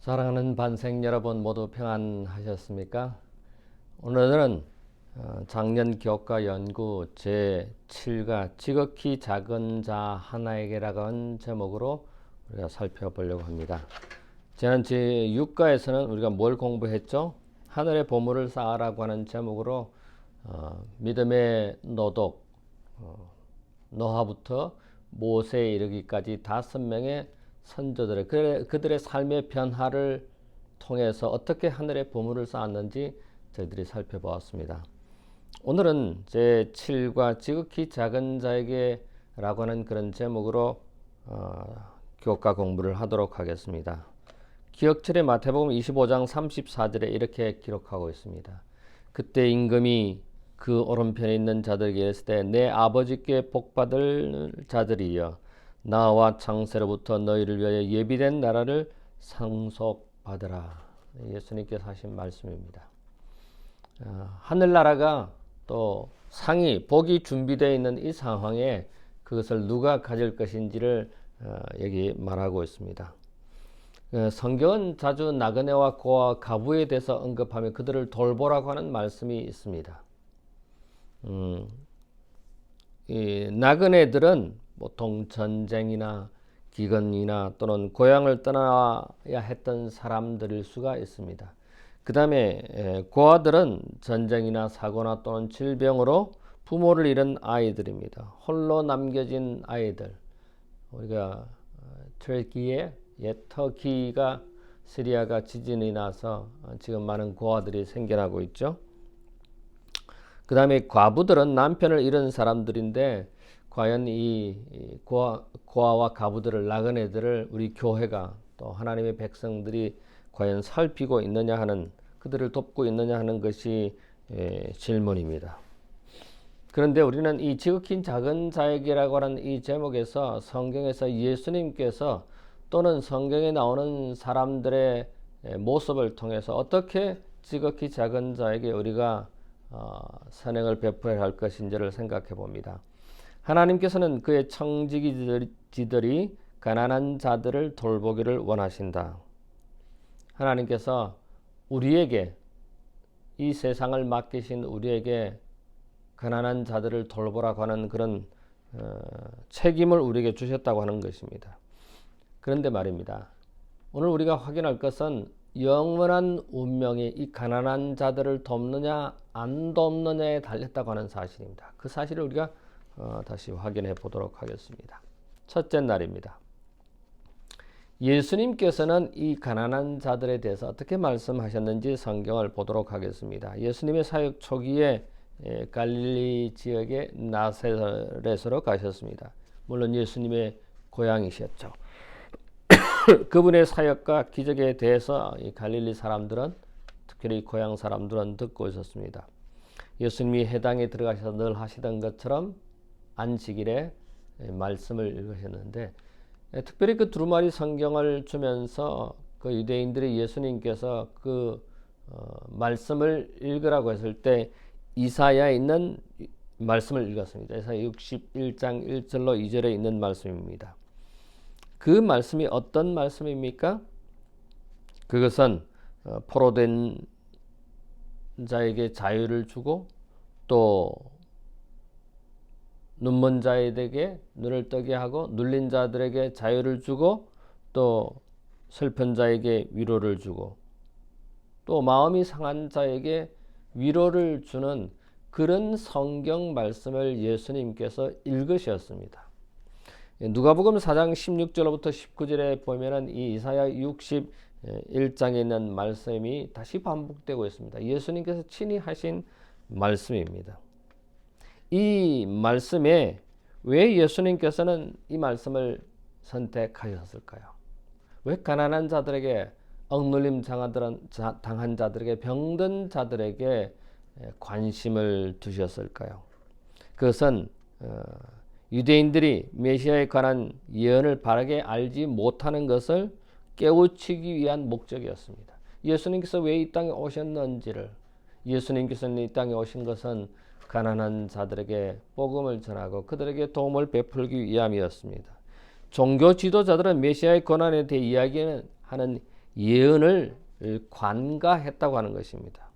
사랑하는 반생 여러분 모두 평안하셨습니까? 오늘은 작년 교과 연구 제7과 지극히 작은 자 하나에게라고 하는 제목으로 우리가 살펴보려고 합니다. 지난 제6과에서는 우리가 뭘 공부했죠? 하늘의 보물을 쌓아라고 하는 제목으로 믿음의 노독, 노아부터 모세에 이르기까지 5명의 선조들의 그들의 삶의 변화를 통해서 어떻게 하늘의 보물을 쌓았는지 저희들이 살펴보았습니다. 오늘은 제7과 지극히 작은 자에게 라고 하는 그런 제목으로 교과 공부를 하도록 하겠습니다. 기억절에 마태복음 25장 34절에 이렇게 기록하고 있습니다. 그때 임금이 그 오른편에 있는 자들에게 이랬을 때 내 아버지께 복받을 자들이여 나와 창세로부터 너희를 위하여 예비된 나라를 상속받으라. 예수님께서 하신 말씀입니다. 하늘나라가 또 상이 복이 준비되어 있는 이 상황에 그것을 누가 가질 것인지를 여기 말하고 있습니다. 성경은 자주 나그네와 고아 가부에 대해서 언급하며 그들을 돌보라고 하는 말씀이 있습니다. 이 나그네들은 보통 전쟁이나 기근이나 또는 고향을 떠나야 했던 사람들일 수가 있습니다. 그 다음에 고아들은 전쟁이나 사고나 또는 질병으로 부모를 잃은 아이들입니다. 홀로 남겨진 아이들. 우리가 터키가 시리아가 지진이 나서 지금 많은 고아들이 생겨나고 있죠. 그 다음에 과부들은 남편을 잃은 사람들인데 과연 이 고아와 가부들을 나그네들을 우리 교회가 또 하나님의 백성들이 과연 살피고 있느냐 하는 그들을 돕고 있느냐 하는 것이 질문입니다. 그런데 우리는 이 지극히 작은 자에게라고 하는 이 제목에서 성경에서 예수님께서 또는 성경에 나오는 사람들의 모습을 통해서 어떻게 지극히 작은 자에게 우리가 선행을 베풀어야 할 것인지를 생각해 봅니다. 하나님께서는 그의 청지기들이 가난한 자들을 돌보기를 원하신다. 하나님께서 우리에게 이 세상을 맡기신 우리에게 가난한 자들을 돌보라고 하는 그런 책임을 우리에게 주셨다고 하는 것입니다. 그런데 말입니다. 오늘 우리가 확인할 것은 영원한 운명이 이 가난한 자들을 돕느냐 안 돕느냐에 달렸다고 하는 사실입니다. 그 사실을 우리가 다시 확인해 보도록 하겠습니다. 첫째 날입니다. 예수님께서는 이 가난한 자들에 대해서 어떻게 말씀하셨는지 성경을 보도록 하겠습니다. 예수님의 사역 초기에 갈릴리 지역의 나사렛으로 가셨습니다. 물론 예수님의 고향이셨죠. 그분의 사역과 기적에 대해서 이 갈릴리 사람들은 특별히 고향 사람들은 듣고 있었습니다. 예수님이 회당에 들어가셔서 늘 하시던 것처럼 안식일에 말씀을 읽으셨는데 특별히 그 두루마리 성경을 주면서 그 유대인들이 예수님께서 그 말씀을 읽으라고 했을 때 이사야에 있는 말씀을 읽었습니다. 이사야 61장 1절로 2절에 있는 말씀입니다. 그 말씀이 어떤 말씀입니까? 그것은 포로된 자에게 자유를 주고 또 눈먼 자에게 눈을 뜨게 하고 눌린 자들에게 자유를 주고 또 슬픈 자에게 위로를 주고 또 마음이 상한 자에게 위로를 주는 그런 성경 말씀을 예수님께서 읽으셨습니다. 누가복음 4장 16절부터 19절에 보면은 이 이사야 61장에 있는 말씀이 다시 반복되고 있습니다. 예수님께서 친히 하신 말씀입니다. 이 말씀에 왜 예수님께서는 이 말씀을 선택하셨을까요? 왜 가난한 자들에게 억눌림 당한 자들에게 병든 자들에게 관심을 두셨을까요? 그것은 유대인들이 메시아에 관한 예언을 바르게 알지 못하는 것을 깨우치기 위한 목적이었습니다. 예수님께서 왜 이 땅에 오셨는지를 예수님께서는 이 땅에 오신 것은 가난한 자들에게 복음을 전하고 그들에게 도움을 베풀기 위함이었습니다. 종교 지도자들은 메시아의 고난에 대해 이야기하는 예언을 관가했다고 하는 것입니다.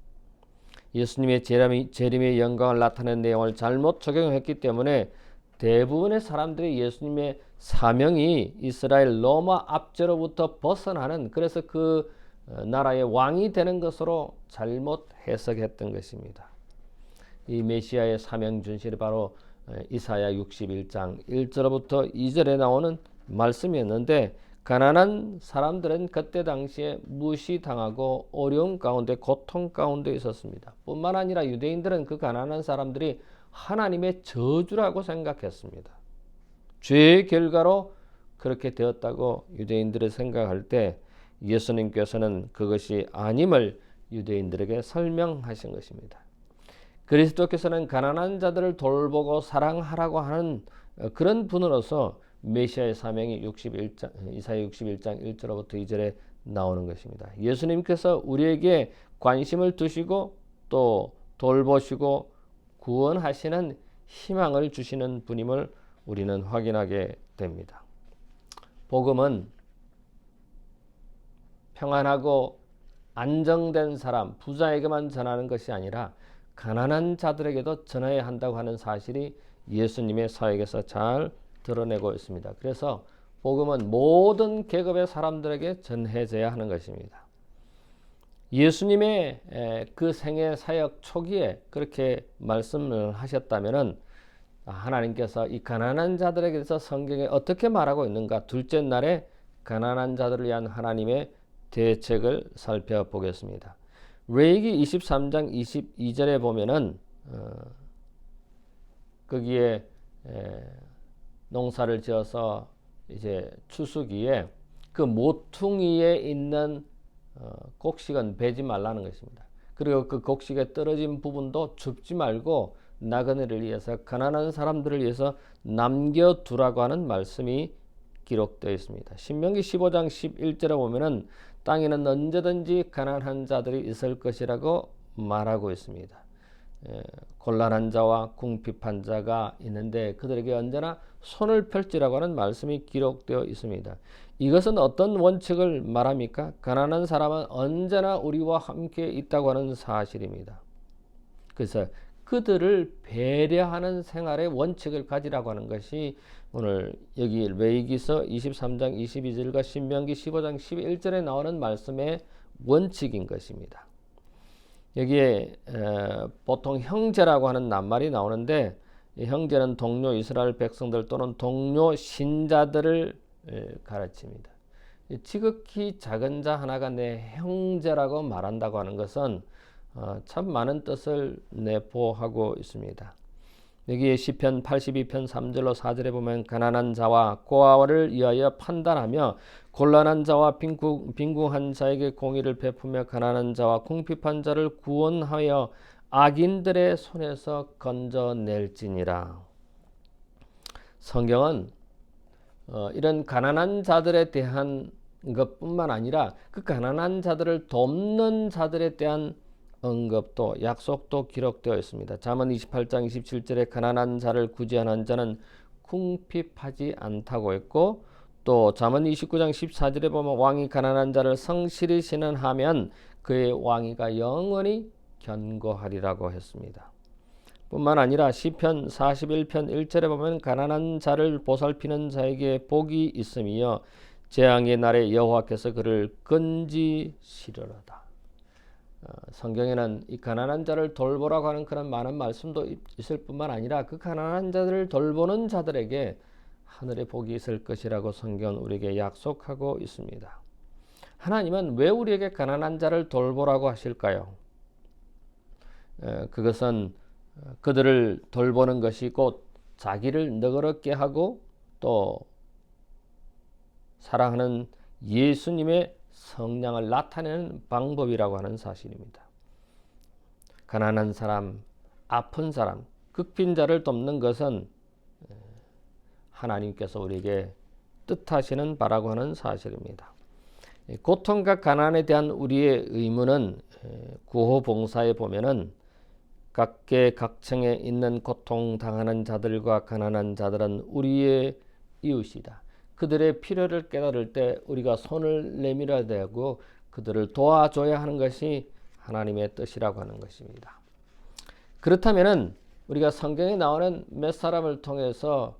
예수님의 재림의 영광을 나타낸 내용을 잘못 적용했기 때문에 대부분의 사람들이 예수님의 사명이 이스라엘 로마 압제로부터 벗어나는, 그래서 그 나라의 왕이 되는 것으로 잘못 해석했던 것입니다. 이 메시아의 사명 준실이 바로 이사야 61장 1절부터 2절에 나오는 말씀이었는데, 가난한 사람들은 그때 당시에 무시당하고 어려움 가운데, 고통 가운데 있었습니다. 뿐만 아니라 유대인들은 그 가난한 사람들이 하나님의 저주라고 생각했습니다. 죄의 결과로 그렇게 되었다고 유대인들이 생각할 때 예수님께서는 그것이 아님을 유대인들에게 설명하신 것입니다. 그리스도께서는 가난한 자들을 돌보고 사랑하라고 하는 그런 분으로서 메시아의 사명이 이사야 61장 1절부터 2절에 나오는 것입니다. 예수님께서 우리에게 관심을 두시고 또 돌보시고 구원하시는 희망을 주시는 분임을 우리는 확인하게 됩니다. 복음은 평안하고 안정된 사람, 부자에게만 전하는 것이 아니라 가난한 자들에게도 전해야 한다고 하는 사실이 예수님의 사역에서 잘 드러내고 있습니다. 그래서 복음은 모든 계급의 사람들에게 전해져야 하는 것입니다. 예수님의 그 생애 사역 초기에 그렇게 말씀을 하셨다면은 하나님께서 이 가난한 자들에게 대해서 성경에 어떻게 말하고 있는가, 둘째 날에 가난한 자들을 위한 하나님의 대책을 살펴보겠습니다. 레위기 23장 22절에 보면은 거기에 농사를 지어서 이제 추수기에 그 모퉁이에 있는 곡식은 베지 말라는 것입니다. 그리고 그 곡식에 떨어진 부분도 줍지 말고 나그네를 위해서, 가난한 사람들을 위해서 남겨두라고 하는 말씀이 기록되어 있습니다. 신명기 15장 11절에 보면은 땅에는 언제든지 가난한 자들이 있을 것이라고 말하고 있습니다. 곤란한 자와 궁핍한 자가 있는데 그들에게 언제나 손을 펼치라고 하는 말씀이 기록되어 있습니다. 이것은 어떤 원칙을 말합니까? 가난한 사람은 언제나 우리와 함께 있다고 하는 사실입니다. 그래서 그들을 배려하는 생활의 원칙을 가지라고 하는 것이 오늘 여기 레위기서 23장 22절과 신명기 15장 11절에 나오는 말씀의 원칙인 것입니다. 여기에 보통 형제라고 하는 낱말이 나오는데, 이 형제는 동료 이스라엘 백성들 또는 동료 신자들을 가르칩니다. 지극히 작은 자 하나가 내 형제라고 말한다고 하는 것은 참 많은 뜻을 내포하고 있습니다. 여기에 시편 82편 3절로 4절에 보면 가난한 자와 고아를 위하여 판단하며 곤란한 자와 빈궁한 자에게 공의를 베푸며 가난한 자와 궁핍한 자를 구원하여 악인들의 손에서 건져낼지니라. 성경은 이런 가난한 자들에 대한 것뿐만 아니라 그 가난한 자들을 돕는 자들에 대한 언급도, 약속도 기록되어 있습니다. 잠언 28장 27절에 가난한 자를 구제하는 자는 궁핍하지 않다고 했고, 또 잠언 29장 14절에 보면 왕이 가난한 자를 성실히 신원하면 그의 왕위가 영원히 견고하리라고 했습니다. 뿐만 아니라 시편 41편 1절에 보면 가난한 자를 보살피는 자에게 복이 있으며 재앙의 날에 여호와께서 그를 건지시려다. 성경에는 이 가난한 자를 돌보라고 하는 그런 많은 말씀도 있을 뿐만 아니라 그 가난한 자들을 돌보는 자들에게 하늘의 복이 있을 것이라고 성경은 우리에게 약속하고 있습니다. 하나님은 왜 우리에게 가난한 자를 돌보라고 하실까요? 그것은 그들을 돌보는 것이 곧 자기를 너그럽게 하고 또 사랑하는 예수님의 성량을 나타내는 방법이라고 하는 사실입니다. 가난한 사람, 아픈 사람, 극빈자를 돕는 것은 하나님께서 우리에게 뜻하시는 바라고 하는 사실입니다. 고통과 가난에 대한 우리의 의무는 구호봉사에 보면은 각계각층에 있는 고통당하는 자들과 가난한 자들은 우리의 이웃이다. 그들의 필요를 깨달을 때 우리가 손을 내밀어야 되고 그들을 도와줘야 하는 것이 하나님의 뜻이라고 하는 것입니다. 그렇다면은 우리가 성경에 나오는 몇 사람을 통해서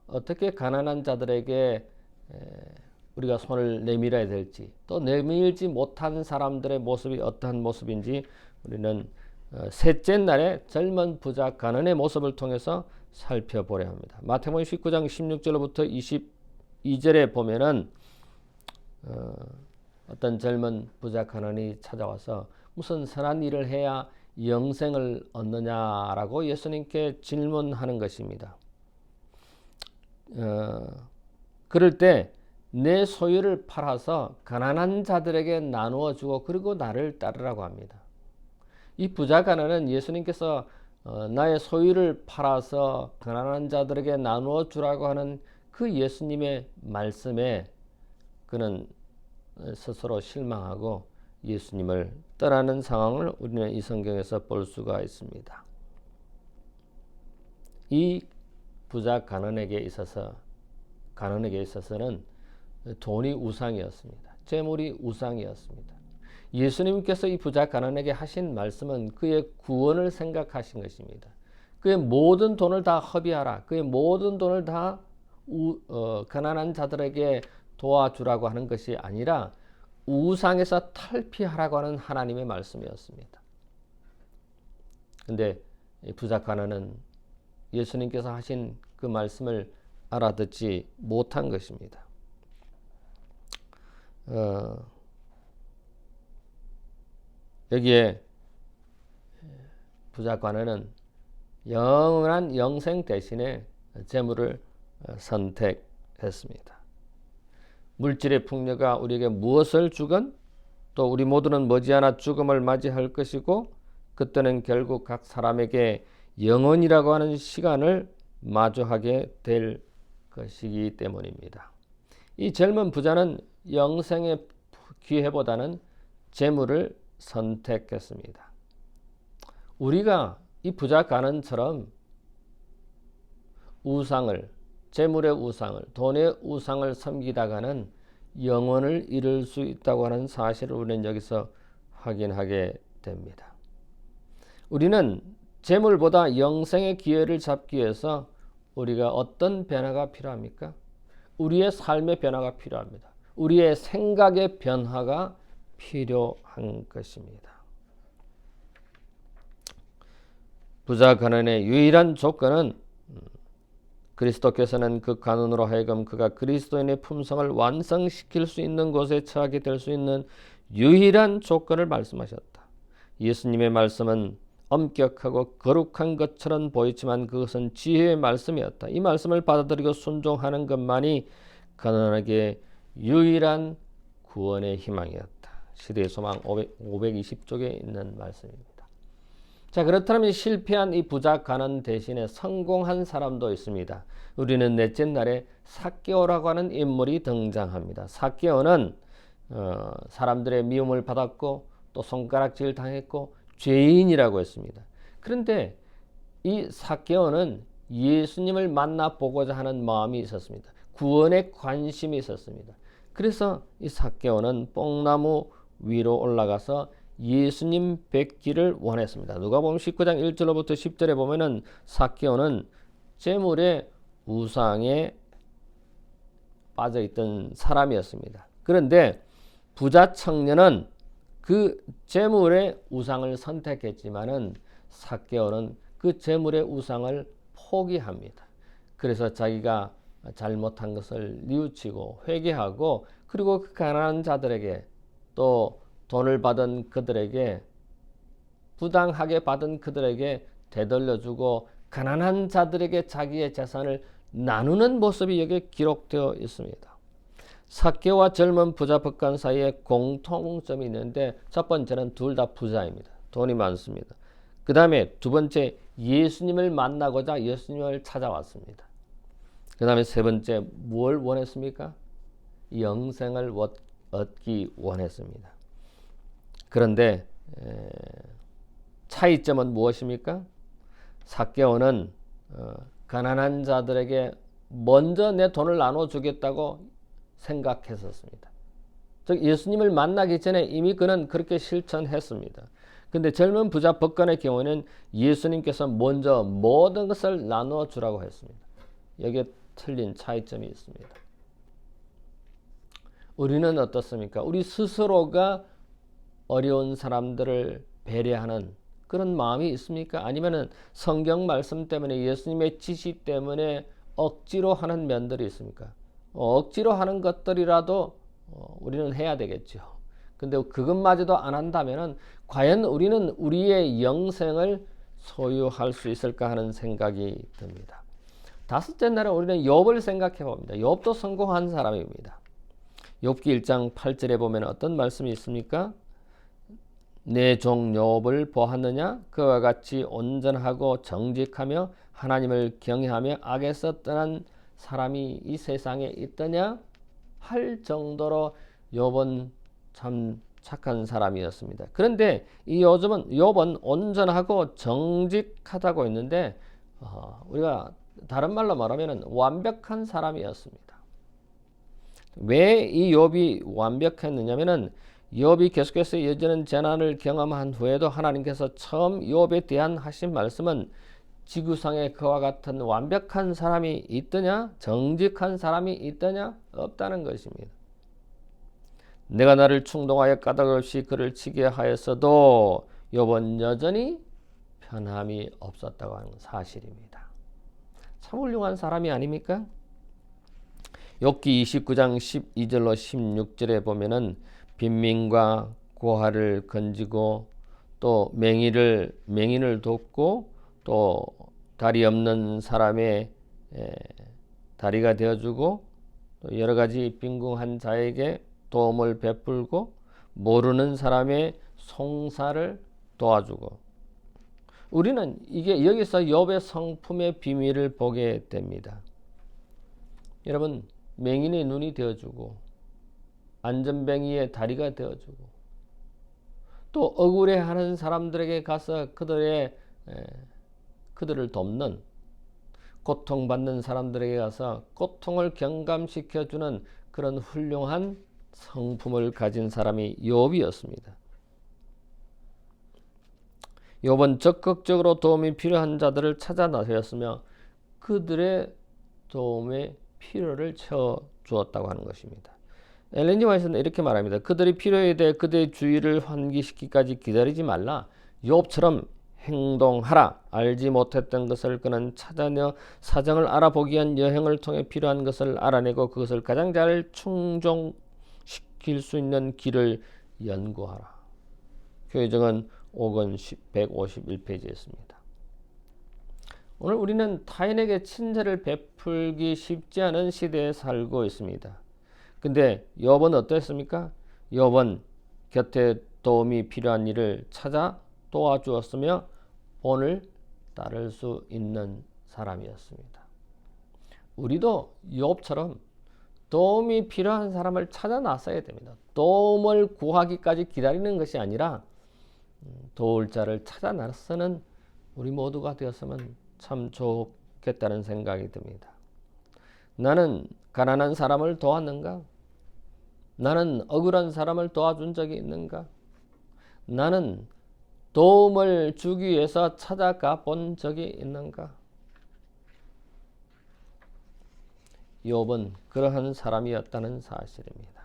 어떻게 가난한 자들에게 우리가 손을 내밀어야 될지, 또 내밀지 못한 사람들의 모습이 어떠한 모습인지 우리는 셋째 날에 젊은 부자 가난의 모습을 통해서 살펴보려 합니다. 마태복음 19장 16절부터 22절에 보면은 어떤 젊은 부자 가난이 찾아와서 무슨 선한 일을 해야 영생을 얻느냐라고 예수님께 질문하는 것입니다. 그럴 때 내 소유를 팔아서 가난한 자들에게 나누어 주고 그리고 나를 따르라고 합니다. 이 부자 가난은 예수님께서 나의 소유를 팔아서 가난한 자들에게 나누어 주라고 하는 그 예수님의 말씀에 그는 스스로 실망하고 예수님을 떠나는 상황을 우리는 이 성경에서 볼 수가 있습니다. 이 부자 가난에게 있어서는 돈이 우상이었습니다. 재물이 우상이었습니다. 예수님께서 이 부자 가난에게 하신 말씀은 그의 구원을 생각하신 것입니다. 그의 모든 돈을 다 허비하라. 그의 모든 돈을 다 가난한 자들에게 도와주라고 하는 것이 아니라 우상에서 탈피하라고 하는 하나님의 말씀이었습니다. 그런데 부자 가난은 예수님께서 하신 그 말씀을 알아듣지 못한 것입니다. 여기에 부자 가난은 영원한 영생 대신에 재물을 선택했습니다. 물질의 풍요가 우리에게 무엇을 주건 또 우리 모두는 머지않아 죽음을 맞이할 것이고 그때는 결국 각 사람에게 영원이라고 하는 시간을 마주하게 될 것이기 때문입니다. 이 젊은 부자는 영생의 기회보다는 재물을 선택했습니다. 우리가 이 부자 가난처럼 재물의 우상을, 돈의 우상을 섬기다가는 영원을 잃을 수 있다고 하는 사실을 우리는 여기서 확인하게 됩니다. 우리는 재물보다 영생의 기회를 잡기 위해서 우리가 어떤 변화가 필요합니까? 우리의 삶의 변화가 필요합니다. 우리의 생각의 변화가 필요한 것입니다. 부자 가난의 유일한 조건은 그리스도께서는 그 가난으로 하여금 그가 그리스도인의 품성을 완성시킬 수 있는 곳에 처하게 될 수 있는 유일한 조건을 말씀하셨다. 예수님의 말씀은 엄격하고 거룩한 것처럼 보이지만 그것은 지혜의 말씀이었다. 이 말씀을 받아들이고 순종하는 것만이 가난하게 유일한 구원의 희망이었다. 시대의 소망 520쪽에 있는 말씀입니다. 자, 그렇다면 실패한 이 부자 가난 대신에 성공한 사람도 있습니다. 우리는 넷째 날에 삭개오라고 하는 인물이 등장합니다. 삭개오는 사람들의 미움을 받았고 또 손가락질 당했고 죄인이라고 했습니다. 그런데 이 삭개오는 예수님을 만나보고자 하는 마음이 있었습니다. 구원에 관심이 있었습니다. 그래서 이 삭개오는 뽕나무 위로 올라가서 예수님 뵙기를 원했습니다. 누가복음 19장 1절로부터 10절에 보면은 삭개오는 재물의 우상에 빠져있던 사람이었습니다. 그런데 부자 청년은 그 재물의 우상을 선택했지만은 삭개오는 그 재물의 우상을 포기합니다. 그래서 자기가 잘못한 것을 뉘우치고 회개하고 그리고 그 가난한 자들에게 또 돈을 받은 그들에게 부당하게 받은 그들에게 되돌려주고 가난한 자들에게 자기의 재산을 나누는 모습이 여기에 기록되어 있습니다. 삭개오와 젊은 부자 법관 사이에 공통점이 있는데 첫 번째는 둘 다 부자입니다. 돈이 많습니다. 그 다음에 두 번째 예수님을 만나고자 예수님을 찾아왔습니다. 그 다음에 세 번째 뭘 원했습니까? 영생을 얻기 원했습니다. 그런데 차이점은 무엇입니까? 삭개오는 가난한 자들에게 먼저 내 돈을 나눠주겠다고 생각했었습니다. 즉 예수님을 만나기 전에 이미 그는 그렇게 실천했습니다. 근데 젊은 부자 법관의 경우에는 예수님께서 먼저 모든 것을 나눠주라고 했습니다. 여기에 틀린 차이점이 있습니다. 우리는 어떻습니까? 우리 스스로가 어려운 사람들을 배려하는 그런 마음이 있습니까? 아니면은 성경 말씀 때문에 예수님의 지시 때문에 억지로 하는 면들이 있습니까? 억지로 하는 것들이라도 우리는 해야 되겠죠. 근데 그것마저도 안 한다면은 과연 우리는 우리의 영생을 소유할 수 있을까 하는 생각이 듭니다. 다섯째 날에 우리는 욥을 생각해 봅니다. 욥도 성공한 사람입니다. 욥기 1장 8절에 보면 어떤 말씀이 있습니까? 내 종 욥을 보았느냐? 그와 같이 온전하고 정직하며 하나님을 경외하며 악에서 떠난 사람이 이 세상에 있더냐? 할 정도로 욥은 참 착한 사람이었습니다. 그런데 이 욥은 온전하고 정직하다고 했는데 우리가 다른 말로 말하면 완벽한 사람이었습니다. 왜 이 욥이 완벽했느냐면은 욥이 계속해서 여전한 재난을 경험한 후에도 하나님께서 처음 욥에 대한 하신 말씀은 지구상에 그와 같은 완벽한 사람이 있더냐? 정직한 사람이 있더냐? 없다는 것입니다. 내가 나를 충동하여 까닭없이 그를 치게 하였어도 욥은 여전히 편함이 없었다고 하는 사실입니다. 참 훌륭한 사람이 아닙니까? 욥기 29장 12절로 16절에 보면은 빈민과 고아를 건지고 또 맹인을 돕고 또 다리 없는 사람의 다리가 되어주고 또 여러 가지 빈궁한 자에게 도움을 베풀고 모르는 사람의 송사를 도와주고 우리는 이게 여기서 욥의 성품의 비밀을 보게 됩니다. 여러분 맹인의 눈이 되어주고 안전뱅이의 다리가 되어주고 또 억울해하는 사람들에게 가서 그들을 돕는 고통받는 사람들에게 가서 고통을 경감시켜주는 그런 훌륭한 성품을 가진 사람이 욥이었습니다. 욥은 적극적으로 도움이 필요한 자들을 찾아 나섰으며 그들의 도움의 필요를 채워주었다고 하는 것입니다. 엘렌 지 화이트는 이렇게 말합니다. 그들이 필요에 대해 그들의 주의를 환기시키기까지 기다리지 말라. 욥처럼 행동하라. 알지 못했던 것을 그는 찾아내 사정을 알아보기 위한 여행을 통해 필요한 것을 알아내고 그것을 가장 잘 충족시킬 수 있는 길을 연구하라. 교회정은 5권 151페이지에 있습니다. 오늘 우리는 타인에게 친절을 베풀기 쉽지 않은 시대에 살고 있습니다. 근데 욥은 어땠습니까? 욥은 곁에 도움이 필요한 일을 찾아 도와주었으며 본을 따를 수 있는 사람이었습니다. 우리도 욥처럼 도움이 필요한 사람을 찾아 나서야 됩니다. 도움을 구하기까지 기다리는 것이 아니라 도울 자를 찾아 나서는 우리 모두가 되었으면 참 좋겠다는 생각이 듭니다. 나는 가난한 사람을 도왔는가? 나는 억울한 사람을 도와준 적이 있는가? 나는 도움을 주기 위해서 찾아가 본 적이 있는가? 욥은 그러한 사람이었다는 사실입니다.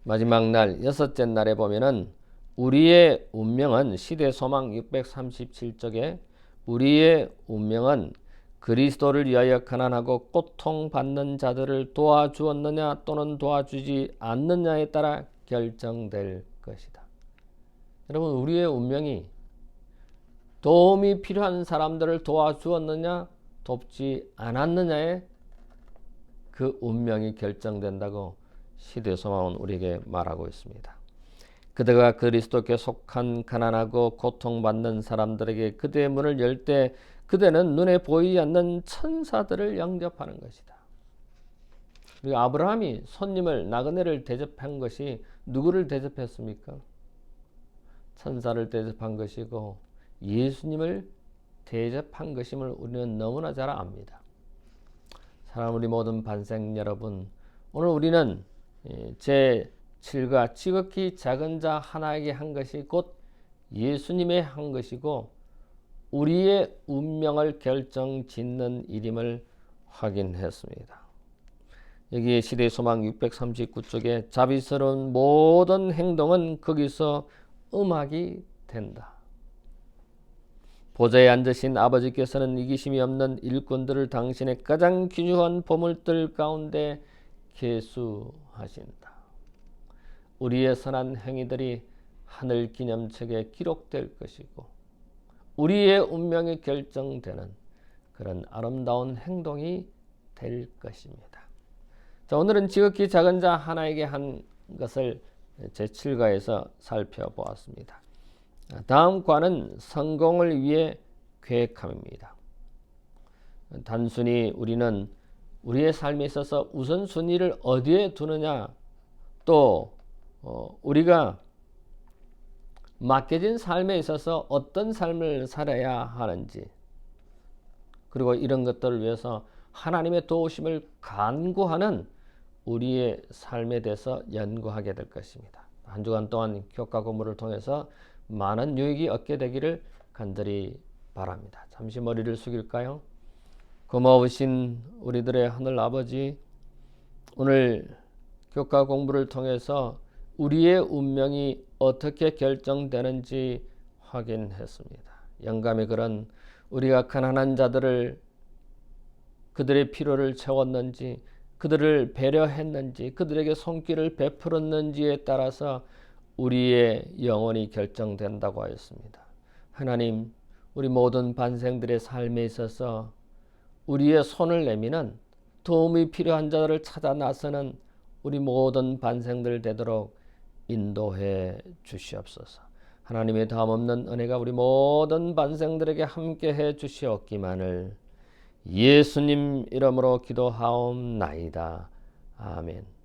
마지막 날 여섯째 날에 보면은 우리의 운명은 시대 소망 637쪽에 우리의 운명은 그리스도를 위하여 가난하고 고통받는 자들을 도와주었느냐 또는 도와주지 않느냐에 따라 결정될 것이다. 여러분 우리의 운명이 도움이 필요한 사람들을 도와주었느냐 돕지 않았느냐에 그 운명이 결정된다고 시대소망은 우리에게 말하고 있습니다. 그대가 그리스도께 속한 가난하고 고통받는 사람들에게 그대의 문을 열 때 그대는 눈에 보이지 않는 천사들을 영접하는 것이다. 그리고 아브라함이 손님을 나그네를 대접한 것이 누구를 대접했습니까? 천사를 대접한 것이고 예수님을 대접한 것임을 우리는 너무나 잘 압니다. 사랑하는 우리 모든 반생 여러분, 오늘 우리는 제7과 지극히 작은 자 하나에게 한 것이 곧 예수님의 한 것이고 우리의 운명을 결정짓는 일임을 확인했습니다. 여기 시대의 소망 639쪽에 자비스러운 모든 행동은 거기서 음악이 된다. 보좌에 앉으신 아버지께서는 이기심이 없는 일꾼들을 당신의 가장 귀중한 보물들 가운데 계수하신다. 우리의 선한 행위들이 하늘 기념책에 기록될 것이고 우리의 운명이 결정되는 그런 아름다운 행동이 될 것입니다. 자, 오늘은 지극히 작은 자 하나에게 한 것을 제7과에서 살펴보았습니다. 다음 과는 성공을 위해 계획함입니다. 단순히 우리는 우리의 삶에 있어서 우선순위를 어디에 두느냐, 또 우리가 맡겨진 삶에 있어서 어떤 삶을 살아야 하는지, 그리고 이런 것들을 위해서 하나님의 도우심을 간구하는 우리의 삶에 대해서 연구하게 될 것입니다. 한 주간 동안 교과 공부를 통해서 많은 유익이 얻게 되기를 간절히 바랍니다. 잠시 머리를 숙일까요? 고마우신 우리들의 하늘 아버지, 오늘 교과 공부를 통해서 우리의 운명이 어떻게 결정되는지 확인했습니다. 영감의 그런 우리가 가난한 자들을 그들의 필요를 채웠는지, 그들을 배려했는지, 그들에게 손길을 베풀었는지에 따라서 우리의 영혼이 결정된다고 하였습니다. 하나님, 우리 모든 반생들의 삶에 있어서 우리의 손을 내미는, 도움이 필요한 자들을 찾아 나서는 우리 모든 반생들 되도록 인도해 주시옵소서. 하나님의 다함없는 은혜가 우리 모든 반생들에게 함께해 주시옵기만을 예수님 이름으로 기도하옵나이다. 아멘.